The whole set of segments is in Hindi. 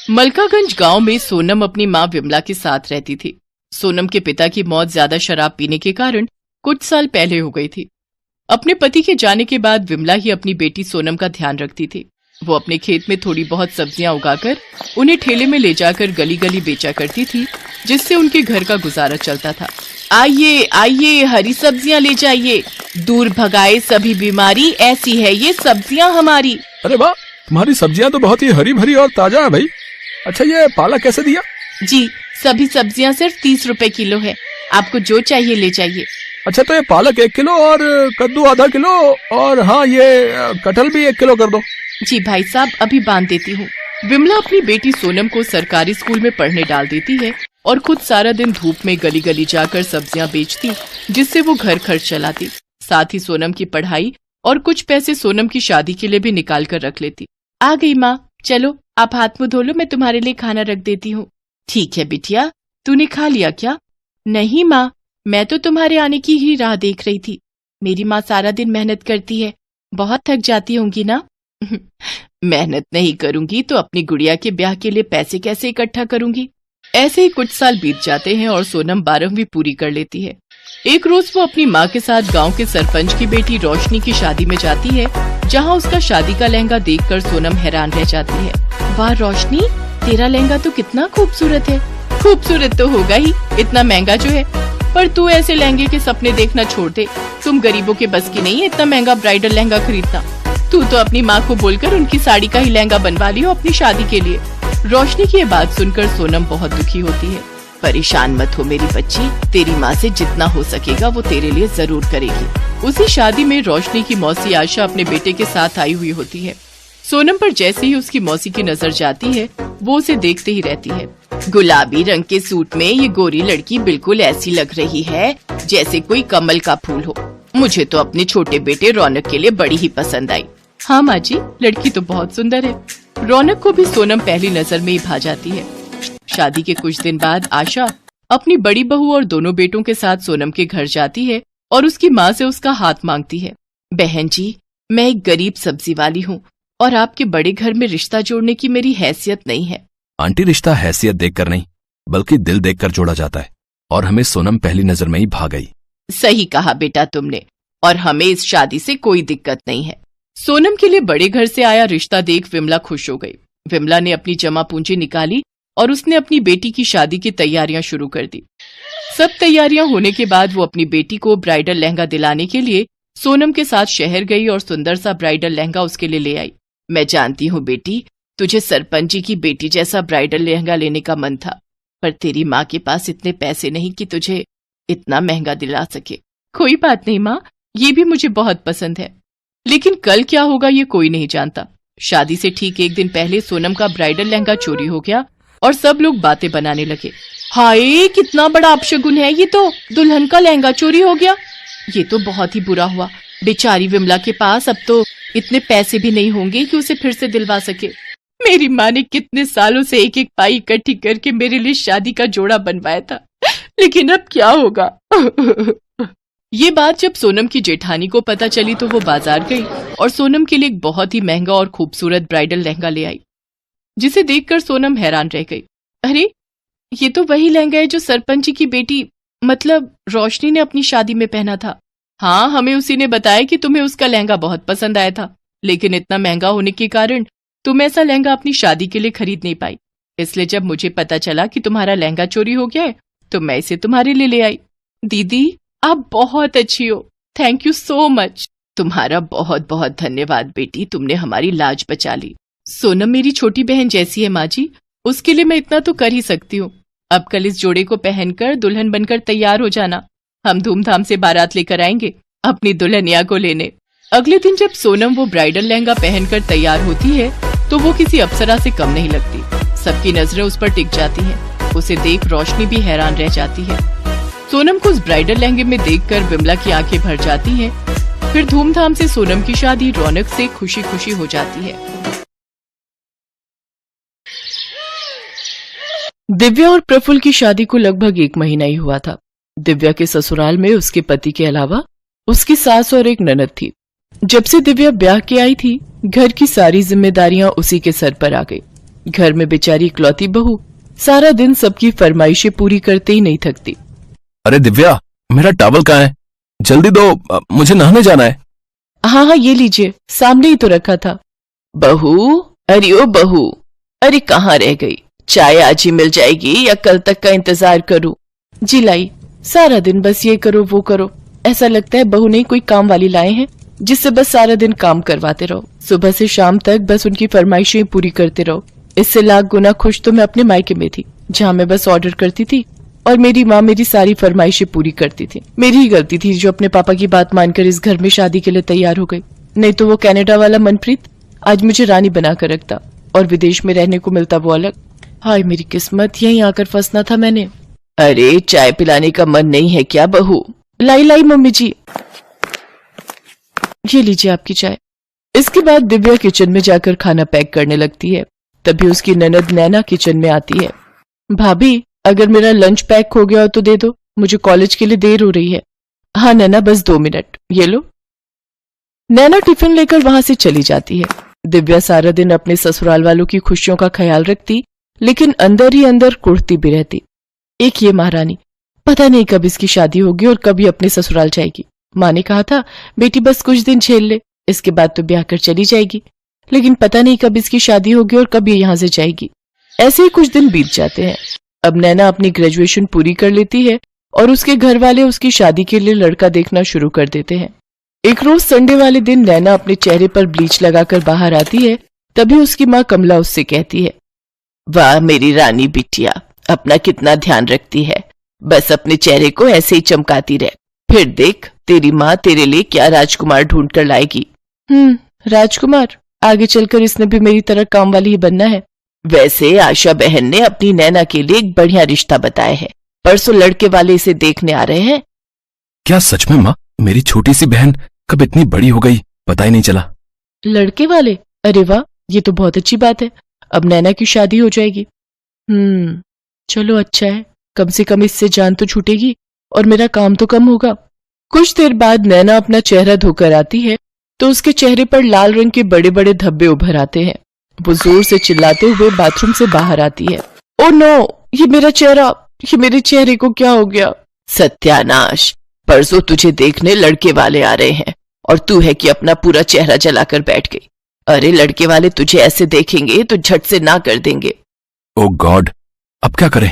मलकागंज गांव में सोनम अपनी मां विमला के साथ रहती थी। सोनम के पिता की मौत ज्यादा शराब पीने के कारण कुछ साल पहले हो गई थी। अपने पति के जाने के बाद विमला ही अपनी बेटी सोनम का ध्यान रखती थी। वो अपने खेत में थोड़ी बहुत सब्जियां उगाकर उन्हें ठेले में ले जाकर गली गली बेचा करती थी, जिससे उनके घर का गुजारा चलता था। आइए आइए, हरी सब्जियां ले जाइए, दूर भगाए सभी बीमारी, ऐसी है ये सब्जियां हमारी। अरे वाह, तुम्हारी सब्जियां तो बहुत ही हरी भरी और ताजा है भाई। अच्छा, ये पालक कैसे दिया? जी, सभी सब्जियां सिर्फ 30 रुपए किलो है, आपको जो चाहिए ले जाइए। अच्छा, तो ये पालक 1 किलो और कद्दू आधा किलो, और हाँ, ये कटहल भी 1 किलो कर दो। जी भाई साहब, अभी बांध देती हूँ। विमला अपनी बेटी सोनम को सरकारी स्कूल में पढ़ने डाल देती है और खुद सारा दिन धूप में गली गली जाकर सब्जियां बेचती, जिससे वो घर खर्च चलाती। साथ ही सोनम की पढ़ाई और कुछ पैसे सोनम की शादी के लिए भी निकाल कर रख लेती। आ गई माँ, चलो आप हाथ मुंह धो लो, मैं तुम्हारे लिए खाना रख देती हूँ। ठीक है बिटिया, तूने खा लिया क्या? नहीं माँ, मैं तो तुम्हारे आने की ही राह देख रही थी। मेरी माँ सारा दिन मेहनत करती है, बहुत थक जाती होंगी ना? मेहनत नहीं करूंगी तो अपनी गुड़िया के ब्याह के लिए पैसे कैसे इकट्ठा करूंगी? ऐसे ही कुछ साल बीत जाते हैं और सोनम 12वीं पूरी कर लेती है। एक रोज वो अपनी माँ के साथ गांव के सरपंच की बेटी रोशनी की शादी में जाती है, जहां उसका शादी का लहंगा देखकर सोनम हैरान रह जाती है। वाह रोशनी, तेरा लहंगा तो कितना खूबसूरत है। खूबसूरत तो होगा ही, इतना महंगा जो है, पर तू ऐसे लहंगे के सपने देखना छोड़ दे। तुम गरीबों के बस की नहीं है इतना महंगा ब्राइडल लहंगा खरीदना। तू तो अपनी माँ को बोलकर उनकी साड़ी का ही लहंगा बनवा लियो अपनी शादी के लिए। रोशनी की ये बात सुनकर सोनम बहुत दुखी होती है। परेशान मत हो मेरी बच्ची, तेरी माँ से जितना हो सकेगा वो तेरे लिए जरूर करेगी। उसी शादी में रोशनी की मौसी आशा अपने बेटे के साथ आई हुई होती है। सोनम पर जैसे ही उसकी मौसी की नजर जाती है, वो उसे देखते ही रहती है। गुलाबी रंग के सूट में ये गोरी लड़की बिल्कुल ऐसी लग रही है जैसे कोई कमल का फूल हो। मुझे तो अपने छोटे बेटे रौनक के लिए बड़ी ही पसंद आई। हाँ माँ जी, लड़की तो बहुत सुंदर है। रौनक को भी सोनम पहली नजर में ही भा जाती है। शादी के कुछ दिन बाद आशा अपनी बड़ी बहू और दोनों बेटों के साथ सोनम के घर जाती है और उसकी माँ से उसका हाथ मांगती है। बहन जी, मैं एक गरीब सब्जी वाली हूँ और आपके बड़े घर में रिश्ता जोड़ने की मेरी हैसियत नहीं है। आंटी, रिश्ता हैसियत देखकर नहीं बल्कि दिल देखकर जोड़ा जाता है, और हमें सोनम पहली नजर में ही भा गई। सही कहा बेटा तुमने, और हमें इस शादी से कोई दिक्कत नहीं है। सोनम के लिए बड़े घर से आया रिश्ता देख विमला खुश हो गई। विमला ने अपनी जमा पूंजी निकाली और उसने अपनी बेटी की शादी की तैयारियां शुरू कर दी। सब तैयारियां होने के बाद वो अपनी बेटी को ब्राइडल लहंगा दिलाने के लिए सोनम के साथ शहर गई और सुंदर सा ब्राइडल लहंगा उसके लिए ले आई। मैं जानती हूँ बेटी, तुझे सरपंच जी की बेटी जैसा ब्राइडल लहंगा लेने का मन था, पर तेरी माँ के पास इतने पैसे नहीं कि तुझे इतना महंगा दिला सके। कोई बात नहीं माँ, ये भी मुझे बहुत पसंद है, लेकिन कल क्या होगा ये कोई नहीं जानता। शादी से ठीक एक दिन पहले सोनम का ब्राइडल लहंगा चोरी हो गया और सब लोग बातें बनाने लगे। हाय, कितना बड़ा अपशगुन है ये तो, दुल्हन का लहंगा चोरी हो गया। ये तो बहुत ही बुरा हुआ। बेचारी विमला के पास अब तो इतने पैसे भी नहीं होंगे कि उसे फिर से दिलवा सके। मेरी माँ ने कितने सालों से एक एक पाई इकट्ठी करके मेरे लिए शादी का जोड़ा बनवाया था, लेकिन अब क्या होगा? ये बात जब सोनम की जेठानी को पता चली तो वो बाजार गई और सोनम के लिए एक बहुत ही महंगा और खूबसूरत ब्राइडल लहंगा ले आई, जिसे देखकर सोनम हैरान रह गई। अरे, ये तो वही लहंगा है जो सरपंच जी की बेटी मतलब रोशनी ने अपनी शादी में पहना था। हाँ, हमें उसी ने बताया कि तुम्हें उसका लहंगा बहुत पसंद आया था, लेकिन इतना महंगा होने के कारण तुम ऐसा लहंगा अपनी शादी के लिए खरीद नहीं पाई। इसलिए जब मुझे पता चला कि तुम्हारा लहंगा चोरी हो गया है तो मैं इसे तुम्हारे लिए ले आई। दीदी, आप बहुत अच्छी हो, थैंक यू सो मच। तुम्हारा बहुत बहुत धन्यवाद बेटी, तुमने हमारी लाज बचा ली। सोनम मेरी छोटी बहन जैसी है माँ जी, उसके लिए मैं इतना तो कर ही सकती हूँ। अब कल इस जोड़े को पहनकर दुल्हन बनकर तैयार हो जाना, हम धूमधाम से बारात लेकर आएंगे अपनी दुल्हनिया को लेने। अगले दिन जब सोनम वो ब्राइडल लहंगा पहनकर तैयार होती है तो वो किसी अप्सरा से कम नहीं लगती। सबकी नजरें उस पर टिक जाती हैं। उसे देख रोशनी भी हैरान रह जाती है। सोनम को उस ब्राइडल लहंगे में देखकर विमला की आंखें भर जाती हैं। फिर धूमधाम से सोनम की शादी रौनक से खुशी खुशी हो जाती है। दिव्या और प्रफुल्ल की शादी को लगभग 1 महीना ही हुआ था। दिव्या के ससुराल में उसके पति के अलावा उसकी सास और एक ननद थी। जब से दिव्या ब्याह के आई थी, घर की सारी जिम्मेदारियां उसी के सर पर आ गई। घर में बेचारी इकलौती बहू सारा दिन सबकी फरमाइशें पूरी करते ही नहीं थकती। अरे दिव्या, मेरा टॉवल कहाँ है? जल्दी दो, मुझे नहाने जाना है। हाँ हाँ ये लीजिए, सामने ही तो रखा था। बहू, अरे ओ बहू, अरे कहाँ रह गई? चाय आज ही मिल जाएगी या कल तक का इंतजार करूं? जी लाई, सारा दिन बस ये करो वो करो, ऐसा लगता है बहू नहीं कोई काम वाली लाए हैं जिससे बस सारा दिन काम करवाते रहो। सुबह से शाम तक बस उनकी फरमाइशें पूरी करते रहो। इससे लाख गुना खुश तो मैं अपने मायके में थी, जहाँ मैं बस ऑर्डर करती थी और मेरी माँ मेरी सारी फरमाइशें पूरी करती थी। मेरी ही गलती थी जो अपने पापा की बात मानकर इस घर में शादी के लिए तैयार हो गई, नहीं तो वो कनाडा वाला मनप्रीत आज मुझे रानी बनाकर रखता और विदेश में रहने को मिलता वो अलग। हाय मेरी किस्मत, यहीं आकर फंसना था मैंने। अरे चाय पिलाने का मन नहीं है क्या बहू? लाई लाई मम्मी जी, ये लीजिए आपकी चाय। इसके बाद दिव्या किचन में जाकर खाना पैक करने लगती है। तभी उसकी ननद नैना किचन में आती है। भाभी, अगर मेरा लंच पैक हो गया हो तो दे दो, मुझे कॉलेज के लिए देर हो रही है। हाँ नैना, बस 2 मिनट, ये लो। नैना टिफिन लेकर वहां से चली जाती है। दिव्या सारा दिन अपने ससुराल वालों की खुशियों का ख्याल रखती, लेकिन अंदर ही अंदर कुढ़ती भी रहती। एक ये महारानी, पता नहीं कब इसकी शादी होगी और कब ये अपने ससुराल जाएगी। माँ ने कहा था बेटी बस कुछ दिन झेल ले, इसके बाद तो ब्याह कर चली जाएगी, लेकिन पता नहीं कब इसकी शादी होगी और कब ये यहाँ से जाएगी। ऐसे ही कुछ दिन बीत जाते हैं। अब नैना अपनी ग्रेजुएशन पूरी कर लेती है और उसके घर वाले उसकी शादी के लिए लड़का देखना शुरू कर देते हैं। एक रोज संडे वाले दिन नैना अपने चेहरे पर ब्लीच लगाकर बाहर आती है। तभी उसकी माँ कमला उससे कहती है, वाह मेरी रानी बिटिया, अपना कितना ध्यान रखती है, बस अपने चेहरे को ऐसे ही चमकाती रह, फिर देख तेरी माँ तेरे लिए क्या राजकुमार ढूंढ कर लाएगी। राजकुमार? आगे चलकर इसने भी मेरी तरह काम वाली ही बनना है। वैसे आशा बहन ने अपनी नैना के लिए एक बढ़िया रिश्ता बताया है, परसों लड़के वाले इसे देखने आ रहे हैं। क्या सच में माँ? मेरी छोटी सी बहन कब इतनी बड़ी हो गई, पता ही नहीं चला। लड़के वाले? अरे वाह, ये तो बहुत अच्छी बात है, अब नैना की शादी हो जाएगी। चलो अच्छा है, कम से कम इससे जान तो छूटेगी और मेरा काम तो कम होगा। कुछ देर बाद नैना अपना चेहरा धोकर आती है तो उसके चेहरे पर लाल रंग के बड़े बड़े धब्बे उभर आते हैं। वो जोर से चिल्लाते हुए बाथरूम से बाहर आती है। ओ नो, ये मेरा चेहरा, ये मेरे चेहरे को क्या हो गया? सत्यानाश, परसों तुझे देखने लड़के वाले आ रहे हैं और तू है कि अपना पूरा चेहरा जलाकर बैठ गई। अरे लड़के वाले तुझे ऐसे देखेंगे तो झट से ना कर देंगे। ओ गॉड, अब क्या करें?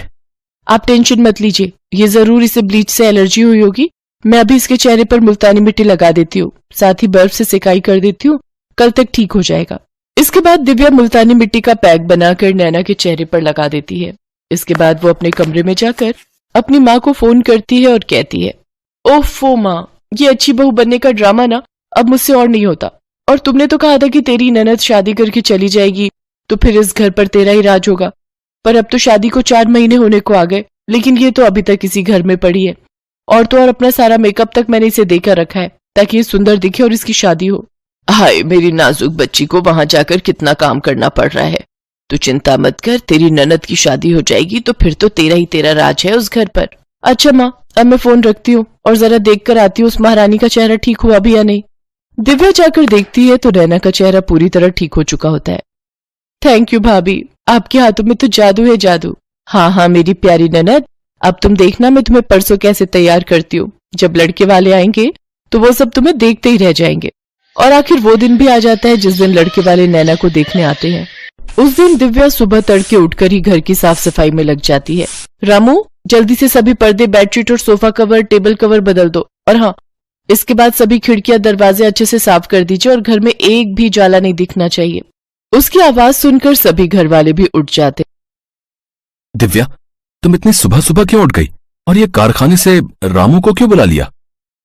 आप टेंशन मत लीजिए, ये जरूर इसे ब्लीच से एलर्जी हुई होगी। मैं अभी इसके चेहरे पर मुल्तानी मिट्टी लगा देती हूँ, साथ ही बर्फ से सिकाई कर देती हूँ, कल तक ठीक हो जाएगा। इसके बाद दिव्या मुल्तानी मिट्टी का पैक बनाकर नैना के चेहरे पर लगा देती है। इसके बाद वो अपने कमरे में जाकर अपनी माँ को फोन करती है और कहती है, ओफो माँ, ये अच्छी बहू बनने का ड्रामा ना अब मुझसे और नहीं होता। और तुमने तो कहा था कि तेरी ननद शादी करके चली जाएगी तो फिर इस घर पर तेरा ही राज होगा, पर अब तो शादी को 4 महीने होने को आ गए, लेकिन ये तो अभी तक इसी घर में पड़ी है। और तो और अपना सारा मेकअप तक मैंने इसे देकर रखा है ताकि ये सुंदर दिखे और इसकी शादी हो। हाय मेरी नाजुक बच्ची को वहां जाकर कितना काम करना पड़ रहा है। तू चिंता मत कर, तेरी ननद की शादी हो जाएगी तो फिर तो तेरा ही तेरा राज है उस घर पर। अच्छा माँ, अब मैं फोन रखती हूँ और जरा देख कर आती हूँ उस महारानी का चेहरा ठीक हुआ भी या नहीं। दिव्या जाकर देखती है तो नैना का चेहरा पूरी तरह ठीक हो चुका होता है। थैंक यू भाभी, आपके हाथों में तो जादू है जादू। हाँ मेरी प्यारी ननद, अब तुम देखना मैं तुम्हें परसों कैसे तैयार करती हूँ। जब लड़के वाले आएंगे तो वो सब तुम्हें देखते ही रह जाएंगे। और आखिर वो दिन भी आ जाता है जिस दिन लड़के वाले नैना को देखने आते हैं। उस दिन दिव्या सुबह तड़के उठकर ही घर की साफ सफाई में लग जाती है। रामू, जल्दी से सभी पर्दे, बेडशीट और सोफा कवर, टेबल कवर बदल दो। और हाँ, इसके बाद सभी खिड़कियां दरवाजे अच्छे से साफ कर दीजिए और घर में एक भी ज्वाला नहीं दिखना चाहिए। उसकी आवाज सुनकर सभी घर वाले भी उठ जाते। दिव्या, तुम इतनी सुबह सुबह क्यों उठ गई और ये कारखाने से रामू को क्यों बुला लिया?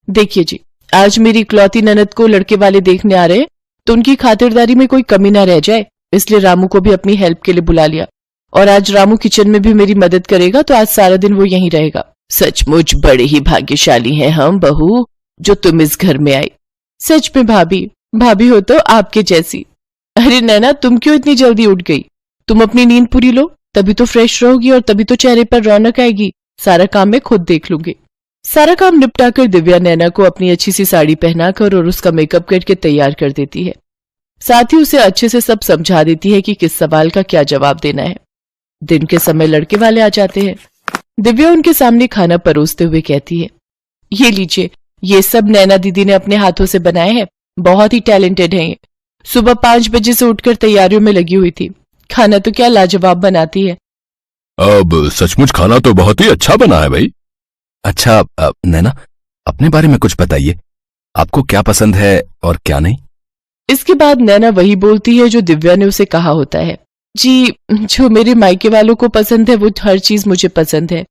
देखिए जी, आज मेरी इकलौती ननद को लड़के वाले देखने आ रहे हैं तो उनकी खातिरदारी में कोई कमी ना रह जाए, इसलिए रामू को भी अपनी हेल्प के लिए बुला लिया। और आज रामू किचन में भी मेरी मदद करेगा तो आज सारा दिन वो यहीं रहेगा। सचमुच बड़े ही भाग्यशाली हैं हम बहू, जो तुम इस घर में आई। सच में भाभी हो तो आपके जैसी। अरे नैना, तुम क्यों इतनी जल्दी उठ गई? तुम अपनी नींद पूरी लो, तभी तो फ्रेश रहोगी और तभी तो चेहरे पर रौनक आएगी। सारा काम मैं खुद देख लूंगी। सारा काम निपटाकर दिव्या नैना को अपनी अच्छी सी साड़ी पहनाकर और उसका मेकअप करके तैयार कर देती है। साथ ही उसे अच्छे से सब समझा देती है कि किस सवाल का क्या जवाब देना है। दिन के समय लड़के वाले आ जाते हैं। दिव्या उनके सामने खाना परोसते हुए कहती है, ये लीजिए, ये सब नैना दीदी ने अपने हाथों से बनाए हैं। बहुत ही टैलेंटेड है ये। सुबह 5 बजे से उठकर तैयारियों में लगी हुई थी। खाना तो क्या लाजवाब बनाती है। अब सचमुच खाना तो बहुत ही अच्छा बना है भाई। अच्छा नैना, अपने बारे में कुछ बताइए, आपको क्या पसंद है और क्या नहीं? इसके बाद नैना वही बोलती है जो दिव्या ने उसे कहा होता है। जी, जो मेरे मायके वालों को पसंद है वो हर चीज मुझे पसंद है,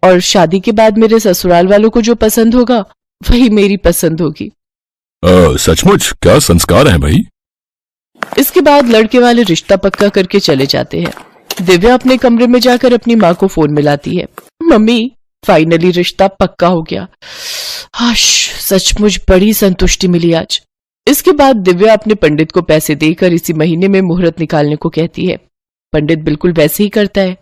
और शादी के बाद मेरे ससुराल वालों को जो पसंद होगा वही मेरी पसंद होगी। सचमुच क्या संस्कार है भाई। इसके बाद लड़के वाले रिश्ता पक्का करके चले जाते हैं। दिव्या अपने कमरे में जाकर अपनी माँ को फोन मिलाती है। मम्मी, फाइनली रिश्ता पक्का हो गया। हाश, सचमुच बड़ी संतुष्टि मिली आज। इसके बाद दिव्या अपने पंडित को पैसे देकर इसी महीने में मुहूर्त निकालने को कहती है। पंडित बिल्कुल वैसे ही करता है।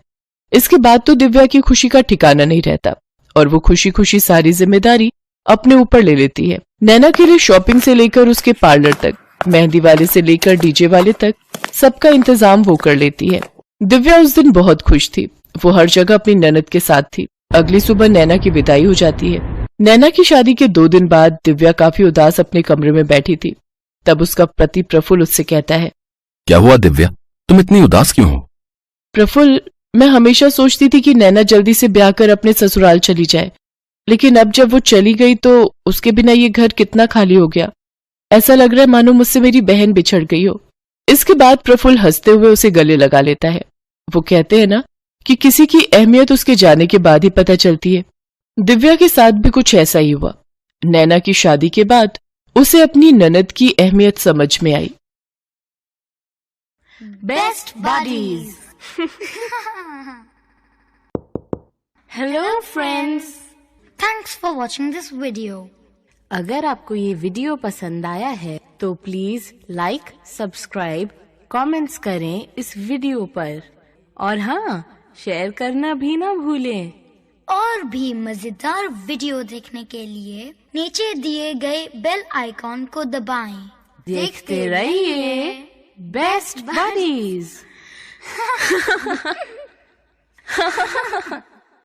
इसके बाद तो दिव्या की खुशी का ठिकाना नहीं रहता और वो खुशी खुशी सारी जिम्मेदारी अपने ऊपर ले लेती है। नैना के लिए शॉपिंग से लेकर उसके पार्लर तक, मेहंदी वाले से लेकर डीजे वाले तक, सबका इंतजाम वो कर लेती है। दिव्या उस दिन बहुत खुश थी। वो हर जगह अपनी ननद के साथ थी। अगली सुबह नैना की विदाई हो जाती है। नैना की शादी के 2 दिन बाद दिव्या काफी उदास अपने कमरे में बैठी थी। तब उसका पति प्रफुल्ल उससे कहता है, क्या हुआ दिव्या, तुम इतनी उदास क्यों हो? प्रफुल्ल, मैं हमेशा सोचती थी कि नैना जल्दी से ब्याह कर अपने ससुराल चली जाए, लेकिन अब जब वो चली गई तो उसके बिना ये घर कितना खाली हो गया। ऐसा लग रहा है मानो मुझसे मेरी बहन बिछड़ गई हो। इसके बाद प्रफुल्ल हंसते हुए उसे गले लगा लेता है। वो कहते हैं ना कि किसी की अहमियत उसके जाने के बाद ही पता चलती है। दिव्या के साथ भी कुछ ऐसा ही हुआ। नैना की शादी के बाद उसे अपनी ननद की अहमियत समझ में आई। Best buddies. Hello friends, thanks for watching this video. अगर आपको ये वीडियो पसंद आया है तो प्लीज लाइक, सब्सक्राइब, कमेंट्स करें इस वीडियो पर, और हाँ, शेयर करना भी ना भूलें। और भी मजेदार वीडियो देखने के लिए नीचे दिए गए बेल आइकॉन को दबाएं। देखते रहिए बेस्ट बडीज।